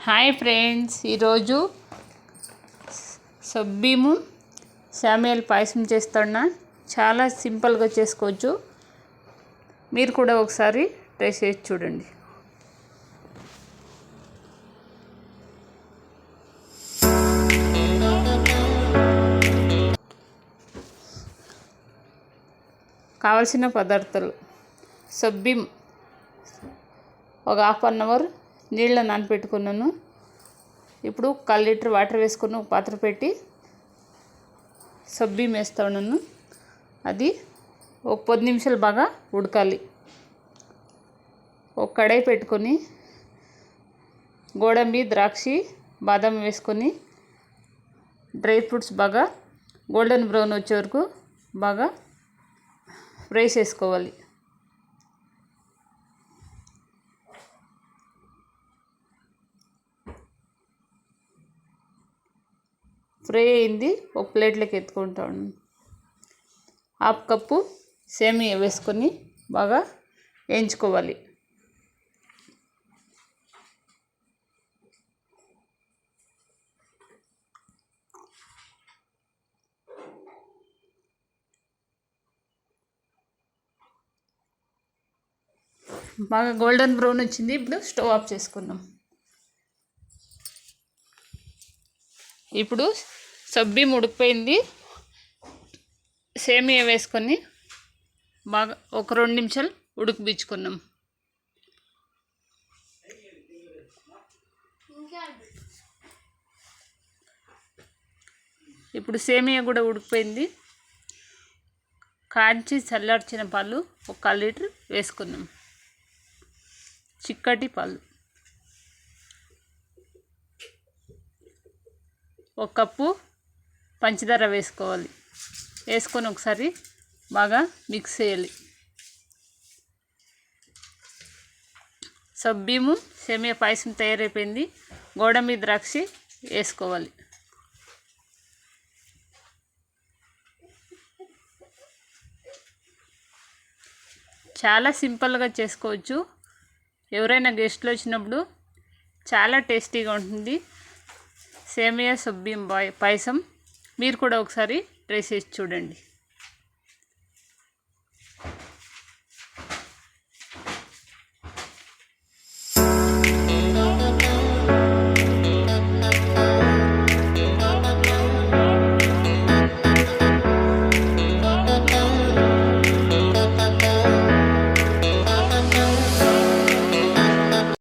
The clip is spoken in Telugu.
హాయ్ ఫ్రెండ్స్, ఈరోజు సబ్బీము శామియాల పాయసం చేస్తున్నా. చాలా సింపుల్గా చేసుకోవచ్చు. మీరు కూడా ఒకసారి ట్రై చేసి చూడండి. కావలసిన పదార్థాలు: సబ్బీం ఒక హాఫ్ అన్ అవర్ నీళ్ళ నానబెట్టుకున్నాను. ఇప్పుడు 1 లీటర్ వాటర్ వేసుకుని ఒక పాత్ర పెట్టి సబ్బీం వేస్తా ఉన్నాను. అది ఒక 10 నిమిషాలు బాగా ఉడకాలి. ఒక కడాయి పెట్టుకొని గోడంబి, ద్రాక్షి, బాదం వేసుకొని డ్రై ఫ్రూట్స్ బాగా గోల్డెన్ బ్రౌన్ వచ్చే వరకు బాగా ఫ్రై చేసుకోవాలి. ఫ్రై అయింది, ఒక ప్లేట్లోకి ఎత్తుకుంటాను. 1/2 కప్పు సేమియా వేసుకొని బాగా వేయించుకోవాలి. బాగా గోల్డెన్ బ్రౌన్ వచ్చింది. ఇప్పుడు స్టవ్ ఆఫ్ చేసుకుందాం. ఇప్పుడు సబ్బీం ఉడికిపోయింది. సేమియా వేసుకొని బాగా ఒక 2 నిమిషాలు ఉడికిపించుకున్నాం. ఇప్పుడు సేమియా కూడా ఉడికిపోయింది. కాంచి చల్లార్చిన పాలు ఒక 1 లీటర్ వేసుకున్నాం. చిక్కటి పాలు 1 కప్పు పంచదార వేసుకోవాలి. వేసుకొని ఒకసారి బాగా మిక్స్ చేయాలి. సబ్బీము సేమియా పాయసం తయారైపోయింది. గోడంబి, ద్రాక్షి వేసుకోవాలి. చాలా సింపుల్గా చేసుకోవచ్చు. ఎవరైనా గెస్ట్లు వచ్చినప్పుడు చాలా టేస్టీగా ఉంటుంది సేమియా సబ్బీం పాయసం. మీరు కూడా ఒకసారి ట్రై చేసి చూడండి.